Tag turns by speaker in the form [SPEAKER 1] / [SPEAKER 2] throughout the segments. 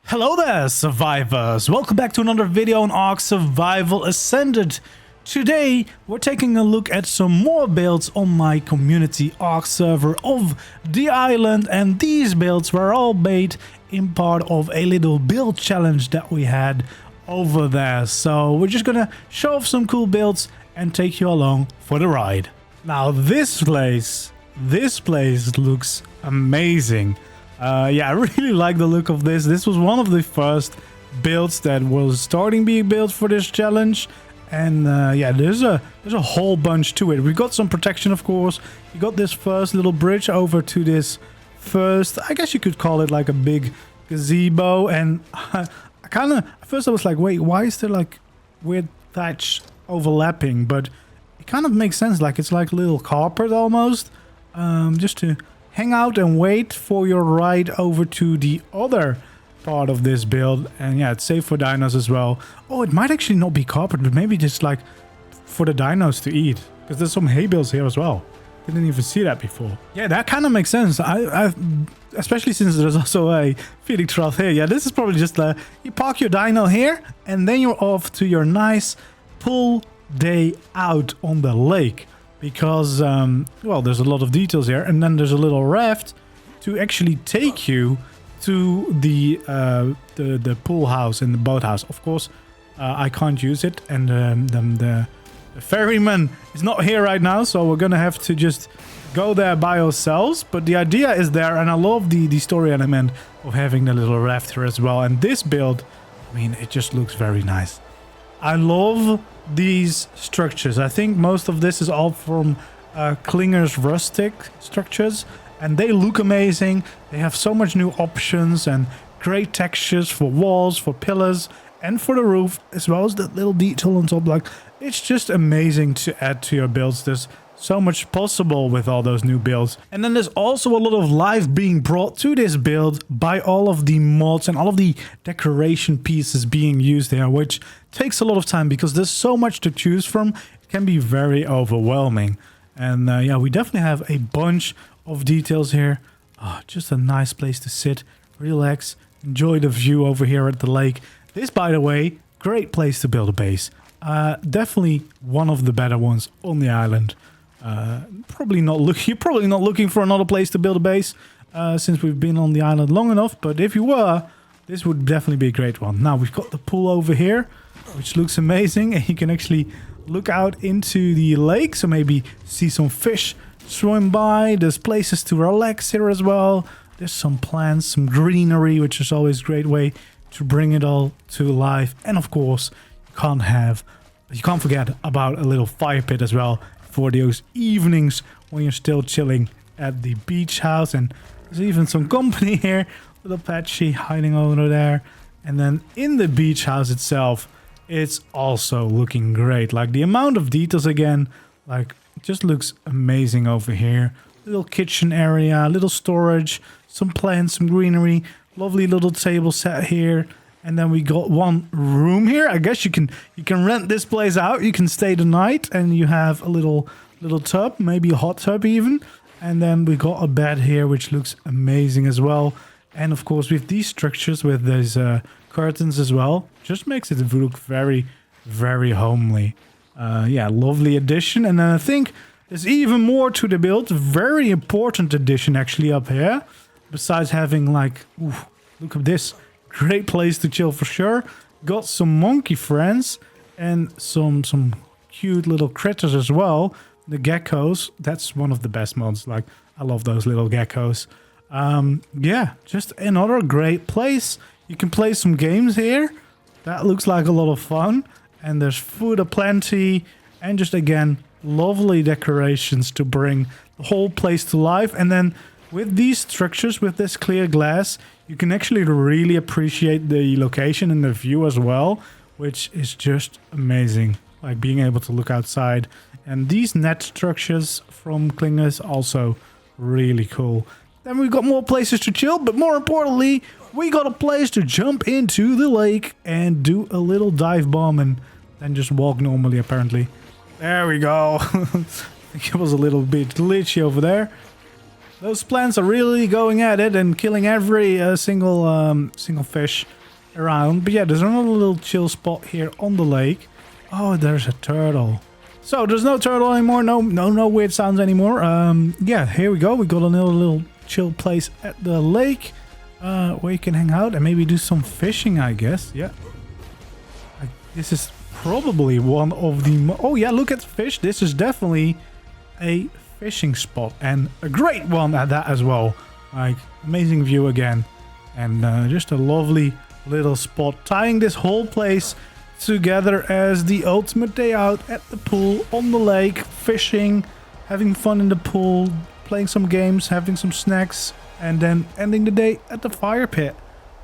[SPEAKER 1] Hello there, survivors! Welcome back to another video on ARK Survival Ascended. Today, we're taking a look at some more builds on my community ARK server of the island, and these builds were all made in part of a little build challenge that we had over there. So we're just gonna show off some cool builds and take you along for the ride. Now this place looks amazing. Yeah, I really like the look of this. This was one of the first builds that was starting being built for this challenge. And yeah, there's a whole bunch to it. We got some protection, of course. You got this first little bridge over to this first, I guess you could call it like a big gazebo. And I kind of, at first I was like, wait, why is there like weird thatch overlapping? But it kind of makes sense. Like it's like a little carpet almost, just to hang out and wait for your ride over to the other part of this build. And yeah, it's safe for dinos as well. Oh, it might actually not be carpet, but maybe just like for the dinos to eat, because there's some hay bales here as well. Didn't even see that before. Yeah, that kind of makes sense. I especially since there's also a feeding trough here. Yeah, this is probably just you park your dino here and then you're off to your nice pool day out on the lake. Because, well, there's a lot of details here. And then there's a little raft to actually take you to the pool house and the boathouse. Of course, I can't use it. And the ferryman is not here right now. So we're going to have to just go there by ourselves. But the idea is there. And I love the story element of having the little raft here as well. And this build, I mean, it just looks very nice. I love these structures. I think most of this is all from Klinger's rustic structures, and they look amazing. They have so much new options and great textures for walls, for pillars, and for the roof, as well as that little detail on top. Like, it's just amazing to add to your builds. There's so much possible with all those new builds. And then there's also a lot of life being brought to this build by all of the mods and all of the decoration pieces being used there, which takes a lot of time because there's so much to choose from. It can be very overwhelming. And yeah, we definitely have a bunch of details here. Oh, just a nice place to sit, relax, enjoy the view over here at the lake. This, by the way, great place to build a base. Definitely one of the better ones on the island. You're probably not looking for another place to build a base since we've been on the island long enough, but if you were, this would definitely be a great one. Now we've got the pool over here, which looks amazing, and you can actually look out into the lake, so maybe see some fish swim by. There's places to relax here as well. There's some plants, some greenery, which is always a great way to bring it all to life. And of course, you can't forget about a little fire pit as well for those evenings when you're still chilling at the beach house. And there's even some company here, little Patchy hiding over there. And then in the beach house itself, it's also looking great. Like the amount of details again, like it just looks amazing over here. Little kitchen area, little storage, some plants, some greenery, lovely little table set here. And then we got one room here. I guess you can rent this place out. You can stay the night, and you have a little tub, maybe a hot tub even. And then we got a bed here, which looks amazing as well. And of course, with these structures, with these curtains as well, just makes it look very, very homely. Yeah, lovely addition. And then I think there's even more to the build. Very important addition actually up here. Besides having like, ooh, look at this. Great place to chill for sure. Got some monkey friends and some cute little critters as well. The geckos, that's one of the best mods. Like, I love those little geckos. Yeah, just another great place. You can play some games here. That looks like a lot of fun. And there's food aplenty. And just again, lovely decorations to bring the whole place to life. And then with these structures, with this clear glass, you can actually really appreciate the location and the view as well, which is just amazing. Like being able to look outside. And these net structures from Klingers also really cool. Then we've got more places to chill, but more importantly, we got a place to jump into the lake and do a little dive bomb and then just walk normally, apparently. There we go. I think it was a little bit glitchy over there. Those plants are really going at it and killing every single fish around. But yeah, there's another little chill spot here on the lake. Oh, there's a turtle. So there's no turtle anymore. No weird sounds anymore. Yeah, here we go. We got another little chill place at the lake where you can hang out and maybe do some fishing, I guess. Yeah. This is probably one of the... Oh yeah, look at the fish. This is definitely a fishing spot, and a great one at that as well. Like, amazing view again, and just a lovely little spot, tying this whole place together as the ultimate day out at the pool, on the lake, fishing, having fun in the pool, playing some games, having some snacks, and then ending the day at the fire pit.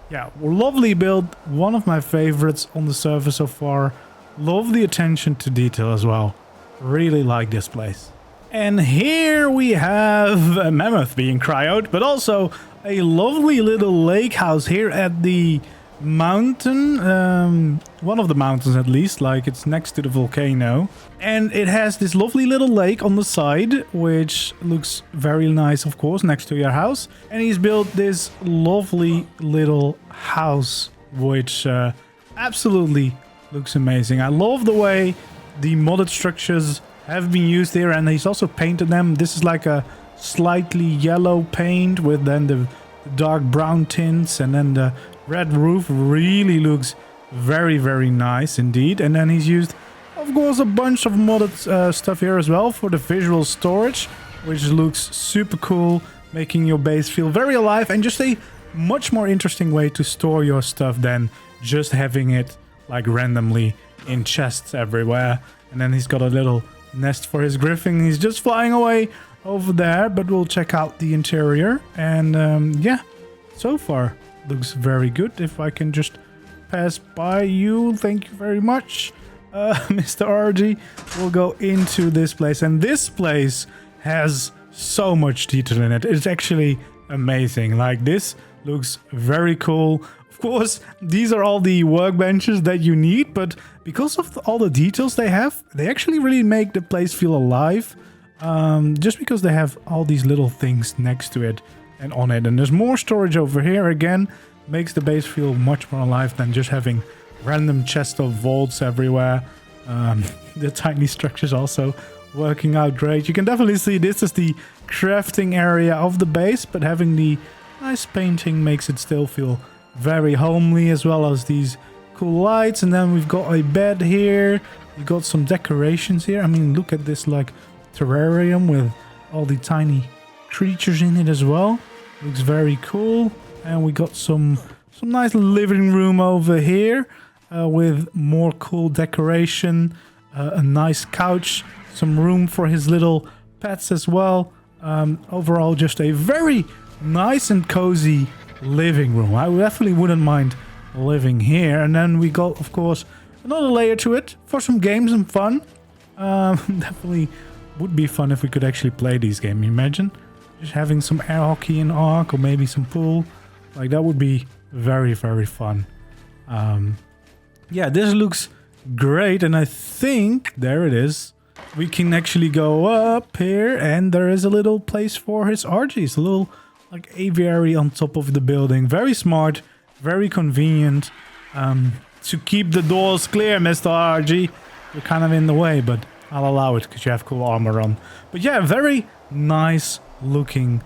[SPEAKER 1] Yeah, lovely build, one of my favorites on the server so far. Love the attention to detail as well. Really like this place. And here we have a mammoth being cryoed, but also a lovely little lake house here at the mountain. One of the mountains at least, like it's next to the volcano. And it has this lovely little lake on the side, which looks very nice, of course, next to your house. And he's built this lovely little house, which absolutely looks amazing. I love the way the modded structures have been used here, and he's also painted them. This is like a slightly yellow paint with then the dark brown tints, and then the red roof really looks very, very nice indeed. And then he's used, of course, a bunch of modded stuff here as well for the visual storage, which looks super cool, making your base feel very alive and just a much more interesting way to store your stuff than just having it like randomly in chests everywhere. And then he's got a little nest for his griffin. He's just flying away over there, but we'll check out the interior. And yeah, so far looks very good. If I can just pass by you, thank you very much, Mr. RG. We'll go into this place, and this place has so much detail in it. It's actually amazing. Like, this looks very cool. Of course, these are all the workbenches that you need, but because of all the details they have, they actually really make the place feel alive. Just because they have all these little things next to it and on it. And there's more storage over here. Again, makes the base feel much more alive than just having random chests of vaults everywhere. The tiny structures also working out great. You can definitely see this is the crafting area of the base, but having the nice painting makes it still feel very homely, as well as these cool lights. And then we've got a bed here. We've got some decorations here. I mean, look at this like terrarium with all the tiny creatures in it as well. Looks very cool. And we got some nice living room over here with more cool decoration, a nice couch, some room for his little pets as well. Overall, just a very nice and cozy living room. I definitely wouldn't mind living here. And then we got, of course, another layer to it for some games and fun. Definitely would be fun if we could actually play these games. Imagine just having some air hockey in ARK, or maybe some pool. Like, that would be very, very fun. Yeah, this looks great. And I think, there it is. We can actually go up here, and there is a little place for his RGs. A little like aviary on top of the building. Very smart, very convenient. To keep the doors clear, Mr. RG. You're kind of in the way, but I'll allow it because you have cool armor on. But yeah, very nice looking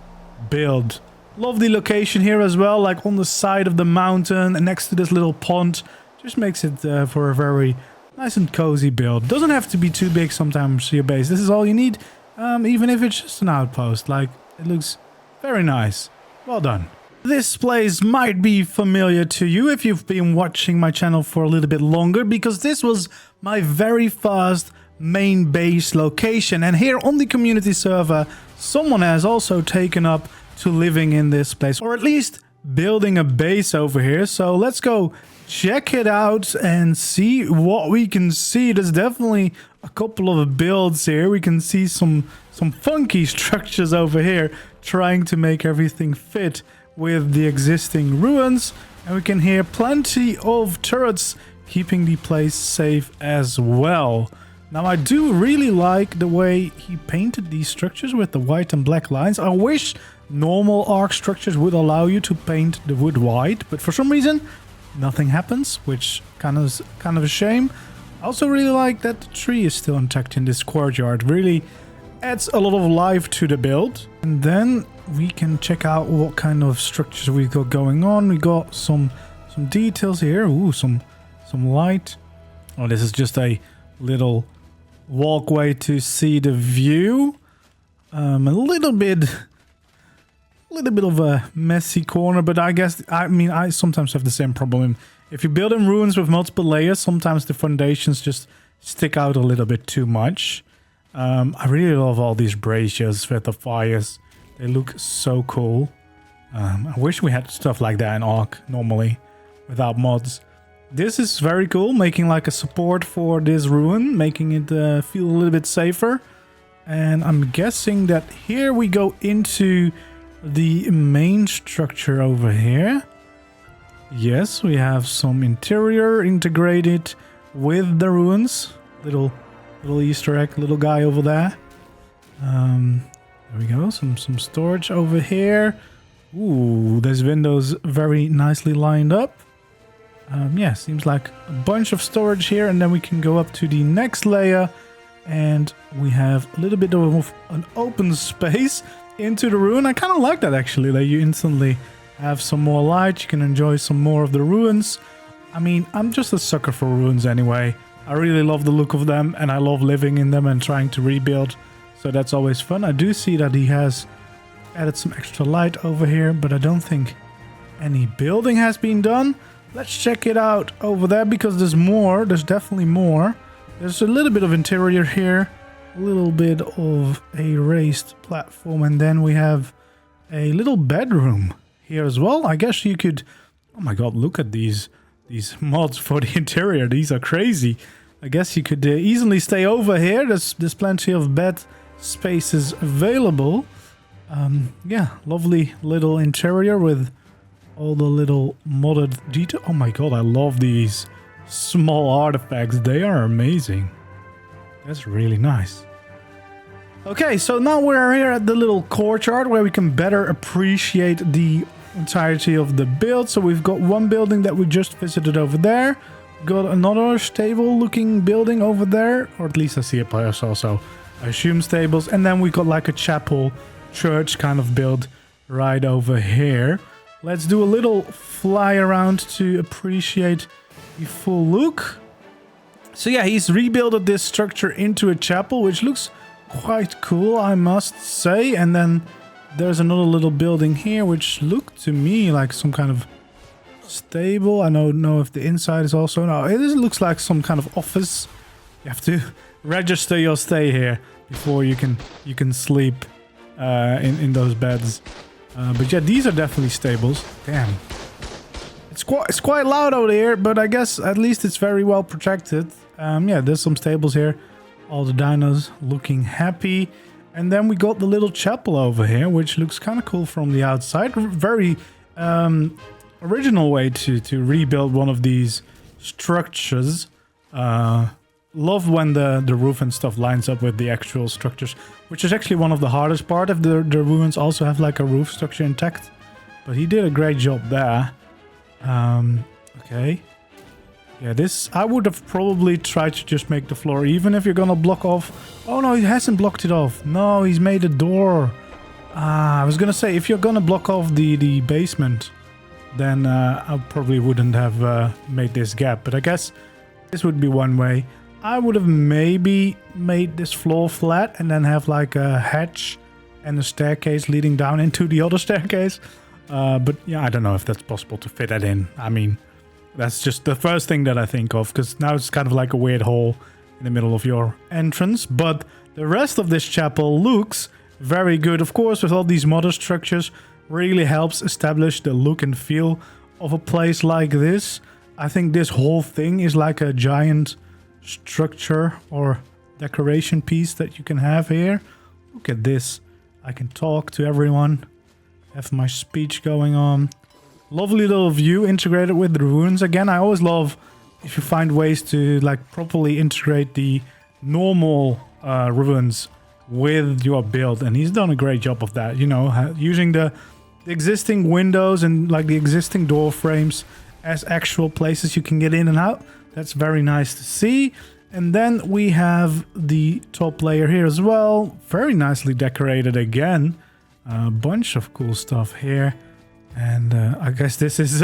[SPEAKER 1] build. Lovely location here as well, like on the side of the mountain and next to this little pond. Just makes it for a very nice and cozy build. Doesn't have to be too big sometimes, your base. This is all you need, even if it's just an outpost. Like, it looks very nice. Well done. This place might be familiar to you if you've been watching my channel for a little bit longer, because this was my very first main base location. And here on the community server, someone has also taken up to living in this place, or at least building a base over here. So let's go check it out and see what we can see. There's definitely a couple of builds here. We can see some funky structures over here, trying to make everything fit with the existing ruins. And we can hear plenty of turrets keeping the place safe as well. Now, I do really like the way he painted these structures with the white and black lines. I wish normal ARK structures would allow you to paint the wood white, but for some reason nothing happens, which kind of a shame. I also really like that the tree is still intact in this courtyard. Really adds a lot of life to the build. And then we can check out what kind of structures we got going on. We got some details here. Ooh, some light. Oh, this is just a little walkway to see the view. A little bit of a messy corner, but I sometimes have the same problem. If you build in ruins with multiple layers, sometimes the foundations just stick out a little bit too much. I really love all these braziers with the fires. They look so cool. I wish we had stuff like that in ARK normally without mods. This is very cool, making like a support for this ruin, making it feel a little bit safer. And I'm guessing that here we go into the main structure over here. Yes, we have some interior integrated with the ruins. Little Easter egg, little guy over there. There we go, some storage over here. Ooh, there's windows very nicely lined up. Yeah, seems like a bunch of storage here, and then we can go up to the next layer, and we have a little bit of an open space into the ruin. I kind of like that actually, that you instantly have some more light. You can enjoy some more of the ruins. I mean, I'm just a sucker for ruins anyway. I really love the look of them, and I love living in them and trying to rebuild. So that's always fun. I do see that he has added some extra light over here, but I don't think any building has been done. Let's check it out over there, because there's more. There's definitely more. There's a little bit of interior here. A little bit of a raised platform. And then we have a little bedroom here as well. I guess you could... Oh my god, look at these mods for the interior. These are crazy. I guess you could easily stay over here. There's plenty of bed spaces available. Yeah, lovely little interior with all the little modded detail. Oh my god, I love these small artifacts. They are amazing. That's really nice. Okay, so now we're here at the little courtyard where we can better appreciate the entirety of the build. So we've got one building that we just visited over there. Got another stable looking building over there, or at least I see a place also. I assume stables. And then we got like a chapel, church kind of build right over here. Let's do a little fly around to appreciate the full look. So yeah, he's rebuilt this structure into a chapel, which looks quite cool, I must say. And then there's another little building here, which looked to me like some kind of stable. I don't know if the inside is also... No, it looks like some kind of office. You have to register your stay here before you can sleep in those beds. But yeah, these are definitely stables. Damn. It's quite loud out here, but I guess at least it's very well protected. Yeah, there's some stables here. All the dinos looking happy. And then we got the little chapel over here, which looks kind of cool from the outside. Very original way to rebuild one of these structures. Love when the roof and stuff lines up with the actual structures, which is actually one of the hardest part if the ruins also have like a roof structure intact. But he did a great job there. Okay. Yeah, this... I would have probably tried to just make the floor even if you're gonna block off... Oh no, he hasn't blocked it off. No, he's made a door. I was gonna say, if you're gonna block off the basement, then I probably wouldn't have made this gap. But I guess this would be one way. I would have maybe made this floor flat and then have like a hatch and a staircase leading down into the other staircase. But yeah, I don't know if that's possible to fit that in. I mean, that's just the first thing that I think of, because now it's kind of like a weird hole in the middle of your entrance. But the rest of this chapel looks very good. Of course, with all these modern structures, really helps establish the look and feel of a place like this. I think this whole thing is like a giant structure or decoration piece that you can have here. Look at this. I can talk to everyone, have my speech going on. Lovely little view integrated with the ruins. Again, I always love if you find ways to like properly integrate the normal ruins with your build, and he's done a great job of that, you know, using the existing windows and like the existing door frames as actual places you can get in and out. That's very nice to see. And then we have the top layer here as well, very nicely decorated again. A bunch of cool stuff here. And I guess this is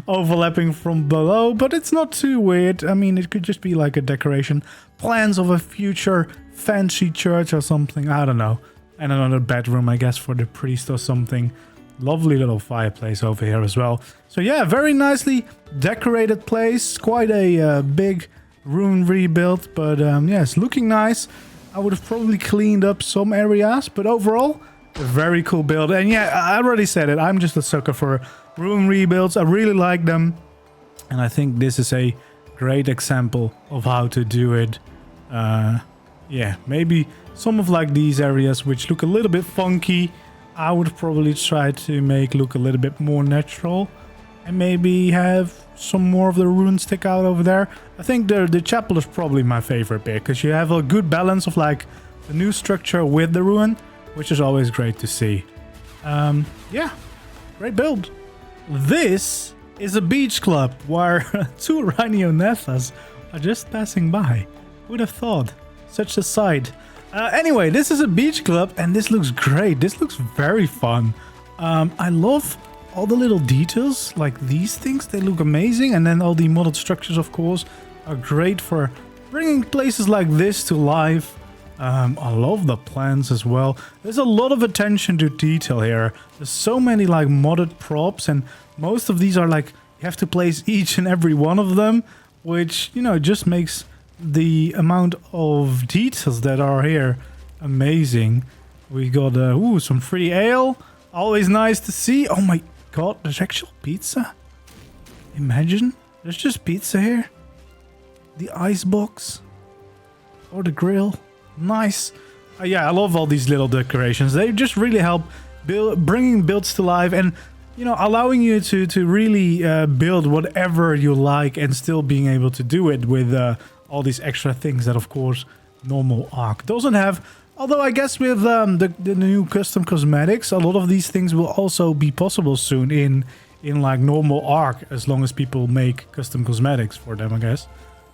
[SPEAKER 1] overlapping from below, but it's not too weird. I mean, it could just be like a decoration. Plans of a future fancy church or something. I don't know. And another bedroom, I guess, for the priest or something. Lovely little fireplace over here as well. So yeah, very nicely decorated place. Quite a big room rebuild, but yeah, it's looking nice. I would have probably cleaned up some areas, but overall, a very cool build. And yeah, I already said it, I'm just a sucker for room rebuilds. I really like them, and I think this is a great example of how to do it. Yeah, maybe some of like these areas which look a little bit funky, I would probably try to make look a little bit more natural, and maybe have some more of the runes stick out over there. I think the chapel is probably my favorite bit, because you have a good balance of like the new structure with the ruin, which is always great to see. Yeah, great build. This is a beach club where two rhinonephas are just passing by. Who'd have thought? Such a sight. Anyway, this is a beach club, and this looks great. This looks very fun. I love all the little details, like these things. They look amazing. And then all the modded structures, of course, are great for bringing places like this to life. I love the plants as well. There's a lot of attention to detail here. There's so many like modded props, and most of these are like you have to place each and every one of them, which, you know, just makes the amount of details that are here amazing. We got ooh, some free ale, always nice to see. Oh my god, there's actual pizza. Imagine there's just pizza here. The ice box or the grill. Nice. Yeah, I love all these little decorations. They just really help bringing builds to life, and, you know, allowing you to really build whatever you like, and still being able to do it with all these extra things that, of course, normal ARK doesn't have. Although I guess with the new custom cosmetics, a lot of these things will also be possible soon in like normal ARK, as long as people make custom cosmetics for them, I guess.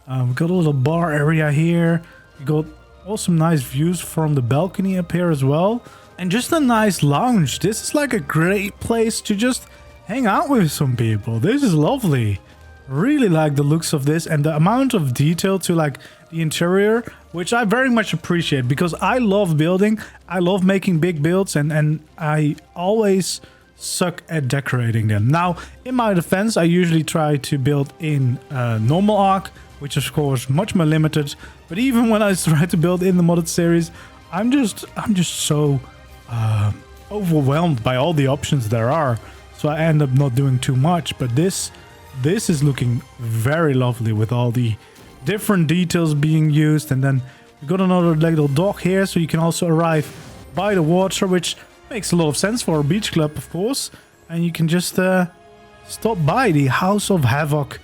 [SPEAKER 1] We got a little bar area here. We got awesome nice views from the balcony up here as well. And just a nice lounge. This is like a great place to just hang out with some people. This is lovely. Really like the looks of this, and the amount of detail to like the interior, which I very much appreciate, because I love building. I love making big builds, and I always suck at decorating them. Now, in my defense, I usually try to build in normal ARK, which is of course much more limited. But even when I try to build in the modded series, I'm just so overwhelmed by all the options there are. So I end up not doing too much. But this is looking very lovely with all the different details being used. And then we got another little dock here, so you can also arrive by the water, which makes a lot of sense for a beach club, of course. And you can just stop by the House of Havoc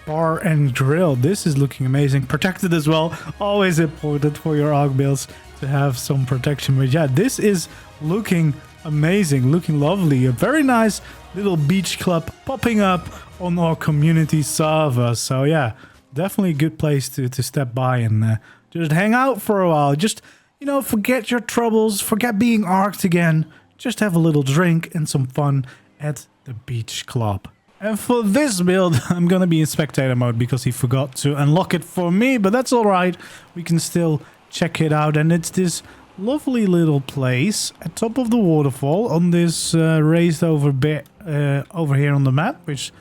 [SPEAKER 1] bar and grill. This is looking amazing. Protected as well. Always important for your ARK builds to have some protection. But yeah, this is looking amazing, looking lovely. A very nice little beach club popping up on our community server. So yeah, definitely a good place to step by and just hang out for a while. Just, you know, forget your troubles, forget being ARKed again. Just have a little drink and some fun at the beach club. And for this build, I'm gonna be in spectator mode because he forgot to unlock it for me, but that's alright. We can still check it out, and it's this lovely little place at top of the waterfall on this raised over bit over here on the map, which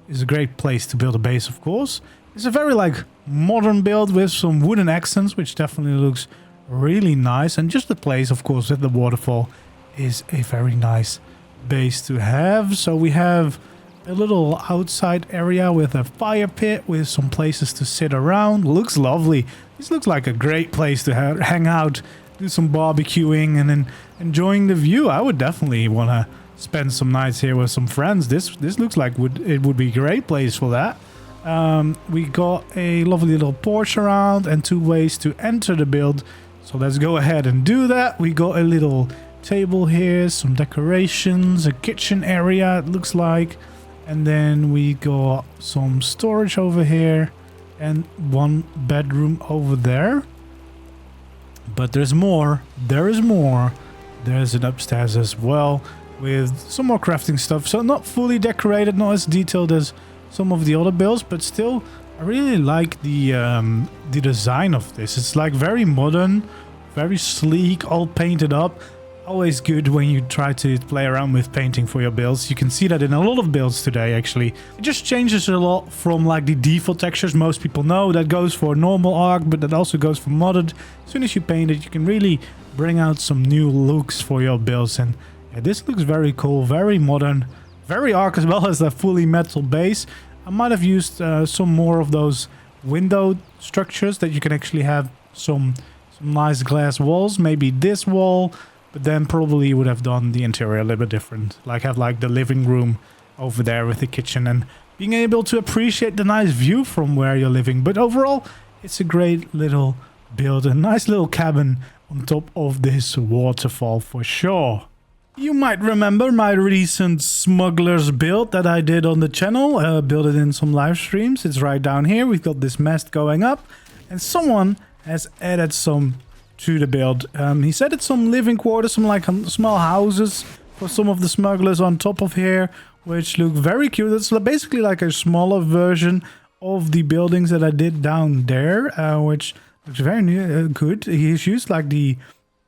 [SPEAKER 1] is a great place to build a base, of course. It's a very like modern build with some wooden accents, which definitely looks really nice. And just the place, of course, with the waterfall is a very nice base to have. So we have a little outside area with a fire pit with some places to sit around. Looks lovely. This looks like a great place to hang out, do some barbecuing, and then enjoying the view. I would definitely want to spend some nights here with some friends. This looks like it would be a great place for that. We got a lovely little porch around and two ways to enter the build. So let's go ahead and do that. We got a little table here, some decorations, a kitchen area it looks like. And then we got some storage over here and one bedroom over there. But there's more. There is more. There's an upstairs as well with some more crafting stuff. So not fully decorated, not as detailed as some of the other builds, but still I really like the design of this. It's like very modern, very sleek, all painted up. Always good when you try to play around with painting for your builds. You can see that in a lot of builds today, actually. It just changes a lot from like the default textures most people know. That goes for normal ARK, but that also goes for modded. As soon as you paint it, you can really bring out some new looks for your builds. And yeah, this looks very cool, very modern, very ARK as well as the fully metal base. I might have used some more of those window structures that you can actually have some nice glass walls. Maybe this wall. But then probably would have done the interior a little bit different. Like have like the living room over there with the kitchen and being able to appreciate the nice view from where you're living. But overall, it's a great little build. A nice little cabin on top of this waterfall for sure. You might remember my recent smugglers build that I did on the channel. Built it in some live streams. It's right down here. We've got this mast going up. And someone has added some to the build. He said it's some living quarters, some like small houses for some of the smugglers on top of here, which look very cute. It's basically like a smaller version of the buildings that I did down there, which looks very good. He's used like the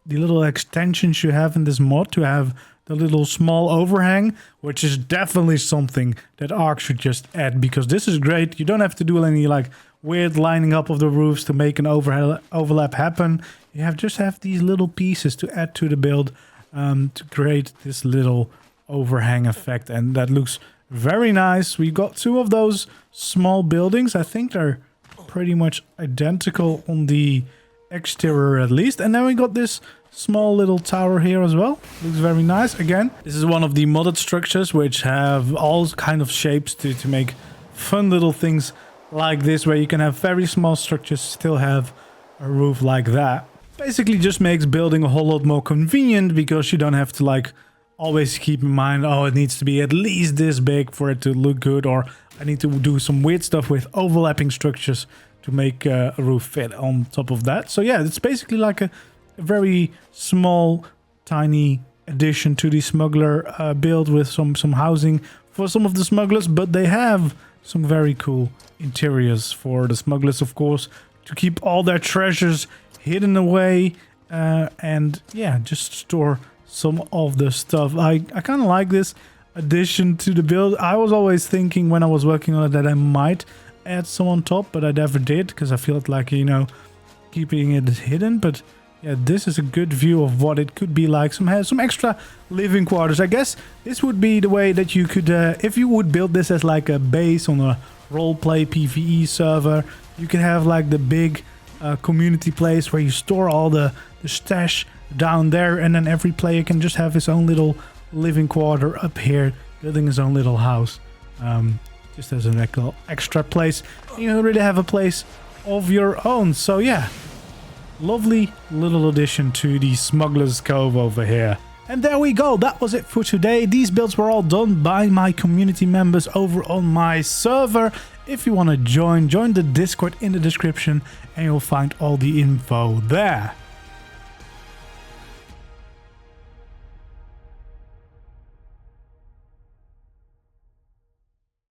[SPEAKER 1] little extensions you have in this mod to have the little small overhang, which is definitely something that ARK should just add, because this is great. You don't have to do any like weird lining up of the roofs to make an overlap happen. You just have these little pieces to add to the build to create this little overhang effect, and that looks very nice. We got two of those small buildings. I think they're pretty much identical on the exterior at least. And then we got this small little tower here as well. Looks very nice. Again, this is one of the modded structures which have all kind of shapes to make fun little things like this, where you can have very small structures still have a roof like that. Basically just makes building a whole lot more convenient, because you don't have to like always keep in mind, oh, it needs to be at least this big for it to look good, or I need to do some weird stuff with overlapping structures to make a roof fit on top of that. So yeah, it's basically like a very small, tiny addition to the smuggler build with some housing for some of the smugglers, but they have some very cool interiors for the smugglers, of course, to keep all their treasures hidden away, and yeah, just store some of the stuff. I kind of like this addition to the build. I was always thinking when I was working on it that I might add some on top, but I never did, because I felt like, you know, keeping it hidden. But yeah, this is a good view of what it could be like. Some extra living quarters. I guess this would be the way that you could, if you would build this as like a base on a roleplay PvE server, you could have like the big community place where you store all the stash down there, and then every player can just have his own little living quarter up here, building his own little house, just as an extra place. You really have a place of your own. So yeah, lovely little addition to the Smuggler's Cove over here. And there we go, that was it for today. These builds were all done by my community members over on my server. If you want to join the Discord in the description, and you'll find all the info there.